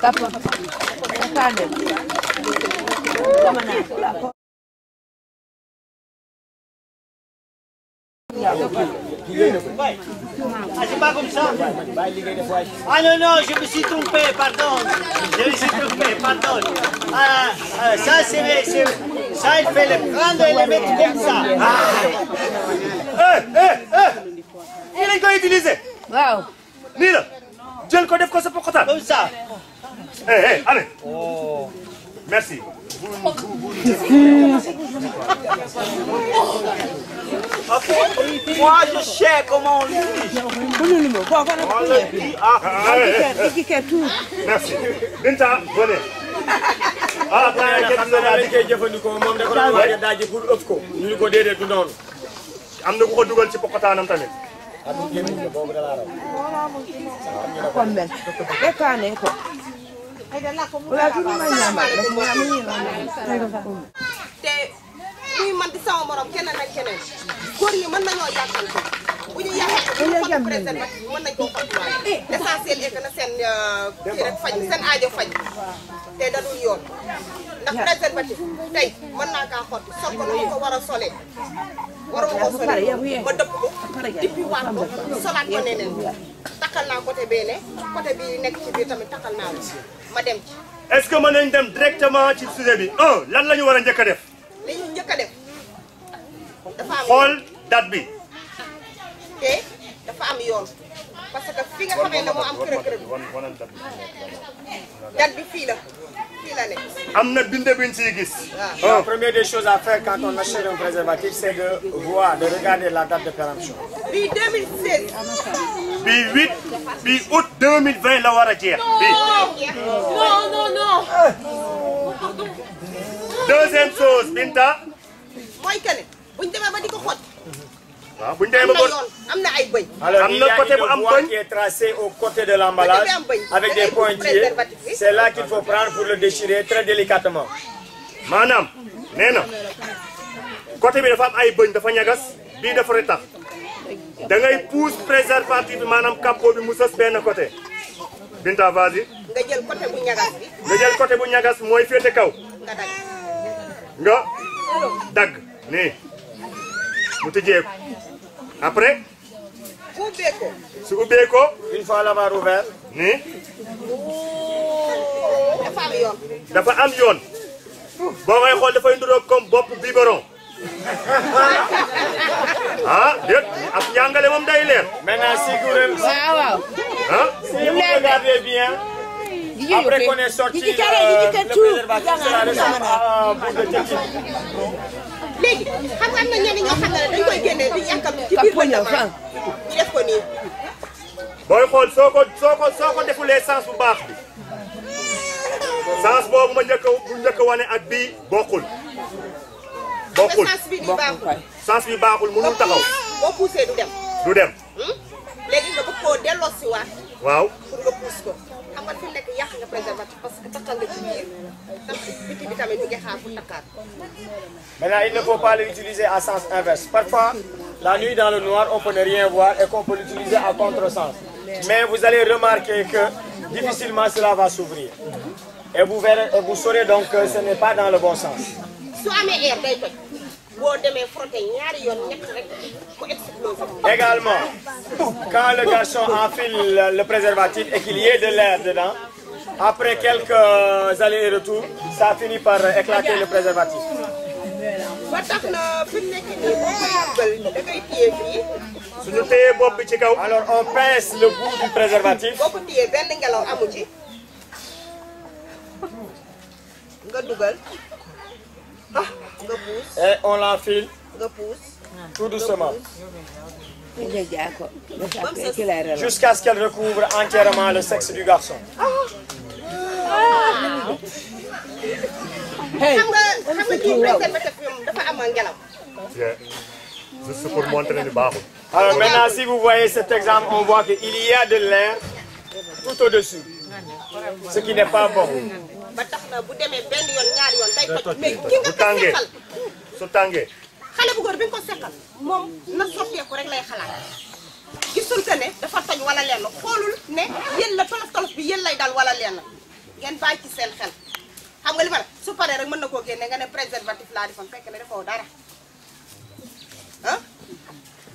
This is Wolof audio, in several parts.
Ah, c'est pas comme ça. Ah non, non, je me suis trompé, pardon. Je me suis trompé, pardon. Ça, ça, il fait le prendre et le mettre comme ça. Il lañ koy utiliser. waaw. nii la jël ko def ko sa pokotaan. Comme ça. Allez. Merci. Ok. Moi, je sais comment on l'utilise. Merci. Binta, venez. Ah, xam naa lañ koy jëfandikoo moom da ko doon waaj a daaj pour ëpp ko. ñu ni ko déedéet du noonu. am na ku ko dugal ci pokotaanam tamit. te muy man di sama morom keneen ak keneen góor ñi mën nañoo yàqante bu ñu yàqante bu ñu xool préservatif bi mën nañ koo xottiwaale l'essentiel est que na seen kii rek faj seen aajo faj te da dul yoon ndax préservatif tey mën naa kaa xotti sol ko nu ma ko war a solee waruma ko solee ma dëpp ko dippi waat ko solaat ko neneen takkal naa côté bee ne côté bi nekk ci biir tamit takkal naa ma dem ci. Est-ce que mën nañ dem directement ci sujet bi lan la ñu war a njëkk a def. li ñu njëkk a def dafa am xool date bi. te dafa am yoon parce que fi nga xamee ne moo am kërë-kërë bi date bi fii la nekk. am na binde biñ ciy gis. La première des choses à faire quand on achète un préservatif, c'est de voir, de regarder la date de péremption. bii 2016. bii 8 bii août 2020 la war a jeex. non. Deuxième chose Binta. mooy que ne buñ demee ba di ko xot. waaw buñ demee ba am na ay bëñ. Alors il y a une voie qui est tracée au côté de l'emballage avec des pointillés. C'est là qu'il faut prendre pour le déchirer très délicatement. maanaam nee na côté bi dafa am ay bëñ dafa ñagas bii dafa retax da ngay pousse préservatif bi maanaam capot bi mu sës benn côté. Binta vas-y. nga jël côté bu ñagas bi. nga jël côté bu ñagas mooy féete kaw. nga dagg nii mu tëjeeku après. su ubbee ko. Une fois l'avoir ouvert. nii. dafa am yoon. dafa am yoon. boo koy xool dafay nduroog comme bopp biberon. déet ak njàngale moom day leer. Maintenant si vous regardez bien. Après qu'on ait sorti le préservatif, c'est la recette à bout de tekki. léegi xam nga am na ñenn ñoo xam ne dañ koy génne di yàkkam ci biir bëñ ñu def ko nii. booy xool soo ko defulee sens bu baax bi sens boobu ma njëkk a wane ak bii bokkul. sens bi baaxul mënul taxaw. boo poussé du dem. du dem. léegi nga bëgg koo delloo si waat. waaw pour nga pousse ko xam nga fi nekk yàq nga préservatif parce que takkal nga ci biir biti bi tamit ñu ngi xaar pour takkaat. Maintenant, il ne faut pas l'utiliser à sens inverse. Parfois, la nuit dans le noir, on peut ne rien voir et qu'on peut l'utiliser à contresens. Mais vous allez remarquer que difficilement cela va s'ouvrir. Et vous verrez, et vous saurez donc que ce n'est pas dans le bon sens. su amee air day toj boo demee frotter ñaari yoon ñett rek mu explose. Également, quand le garçon enfile le préservatif et qu'il y ait de l'air dedans, après quelques allers et retours, ça finit par éclater le préservatif. ba tax na fi mu nekk nii boo koy dugal da ngay téye fii. suñu téyee bopp bi ci kaw. Alors on pince le bout du préservatif. boo ko téyee benn ngelaw amu ci. nga dugal. nga pousse. Et on l'enfile. nga pousse. Tout doucement. Jusqu'à Jusqu'à ce qu'elle recouvre entièrement le sexe du garçon. xam nga kii préservatif dafa am ngelaw. Juste pour montrer ni baaxul. Alors maintenant, si vous voyez cet exemple, on voit qu'il y a de l'air tout au-dessus. Ce qui n'est pas bon. ba tax na bu demee benn yoon ñaari yoon day toj. mais ki nga ko seqal su tàngee. xale bu góor bi nga ko seqal moom na sotteeku rek lay xalaat. gisul que ne dafa toj wala lenn xoolul ne yéen la tolof tolof bi yéen lay dal wala lenn ngeen bàyyi ci seen xel xam nga li ma la su paree rek mën na koo génne nga ne préservatif laa defoon fekk ne defoo dara hein.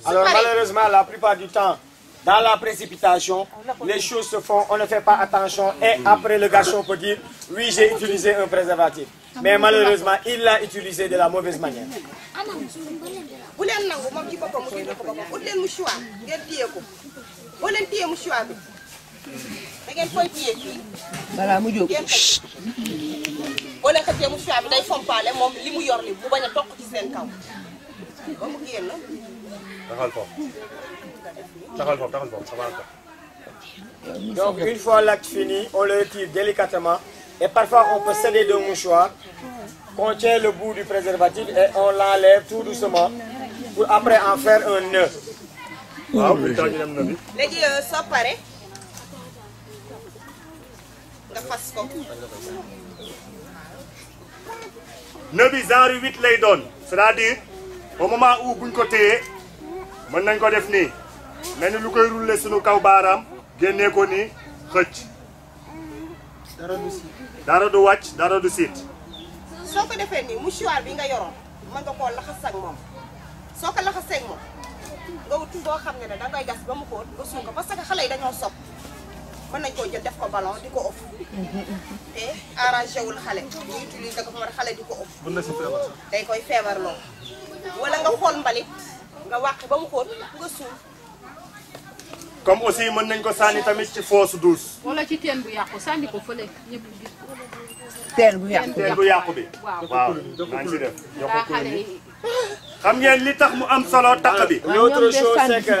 Alors malheureusement la plupart du temps dans la précipitation les choses se font, on ne fait pas attention et après le garçon peut dire oui j'ai utilisé un préservatif mais malheureusement il l'a utilisé de la mauvaise manière. bu leen nangu moom ci boppam mu dindi ko boppam ut leen mouchoir ngeen téye ko boo leen téye mouchoir bi da ngeen koy téye fii balaa mu jóg boo leen xëccee mouchoir bi day fompaale moom li mu yor li bu bañ a toq ci seen kaw ba mu génn. taxal foofu taxal foofu taxal foofu. Donc une fois l'acte fini on le retire délicatement et parfois on peut céder d'un mouchoir qu'on tient le bout du préservatif et on l'enlève tout doucement pour après en faire un nœud. waaw li tax ñu dem na bi. léegi soo paree nga fas ko. nœud bi genre 8 lay doon c'est-à-dire au moment où buñ ko téyee mën nañ ko def nii mel ni lu koy rouler sunu kaw baaraam génnee ko nii xëcc. dara du wàcc dara du siit. soo ko defee nii mouchoir bi nga yoroon mën nga koo laxas ak moom soo ko laxasee ak moom nga wut boo xam ne da ngay gas ba mu xóot nga suul ko parce que xale yi dañoo sopp mën nañ koo jël def ko ballon di ko ëff te arrangé wul xale ñu utiliser ko fa war xale di ko ëff day koy feebarloo wala nga xool mbalit nga wàq ba mu xóot nga suul. comme aussi mën nañ ko sànni tamit ci fosse douce. wala ci teen bu yàqu sànni ko fële ñëpp gis ko. teen bu yàqu teen bu yàqu bi. waaw naa ci def yokk ko ni xam ngeen li tax mu am solo takk bi. L'autre chose c'est que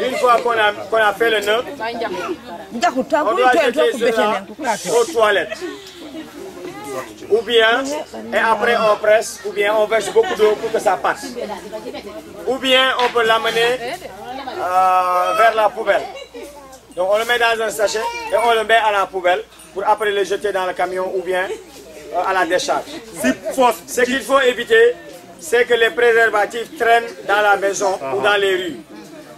une fois qu'on a fait le nœud on doit jeter cela aux toilettes. Ou bien, et après on presse, ou bien on verse beaucoup d'eau pour que ça passe. Ou bien on peut l'amener vers la poubelle. Donc on le met dans un sachet et on le met à la poubelle pour après le jeter dans le camion ou bien à la décharge. Ce qu'il faut éviter, c'est que les préservatifs traînent dans la maison ou dans les rues.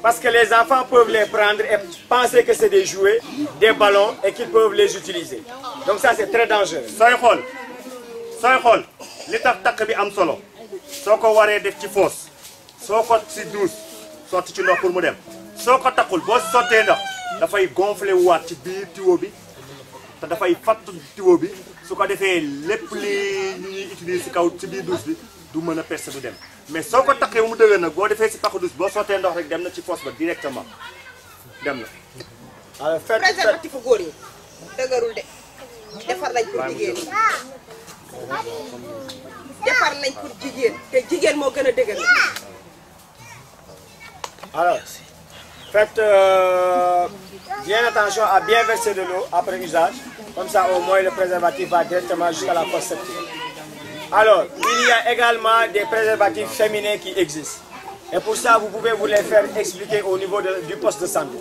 Parce que les enfants peuvent les prendre et penser que c'est des jouets, des ballons et qu'ils peuvent les utiliser. Donc ça c'est très dangereux. sooy xool li tax takk bi am solo soo ko waree def ci fosse soo ko si douche sotti ci ndox pour mu dem soo ko takkul boo sottee ndox dafay gonfler waat ci biir tuyau bi te dafay fatt tuyau bi su ko defee lépp li ñuy utiliser si kaw ci biir douche bi du mën a percer du dem mais soo ko takkee mu dëgër nag boo defee si paxu douche boo sottee ndox rek dem na ci fosse ba directement dem na. Alors préservatif góor yi dëgërul de defar nañ pour jigéen ñi defar nañ pour jigéen te jigéen moo gën a dëgër. Alors faites bien attention à bien verser de l'eau après usage comme ça au moins le préservatif va directement jusqu'à la fosse septique. Alors il y a également des préservatifs féminins qui existent et pour ça vous pouvez vous les faire expliquer au niveau du poste de santé.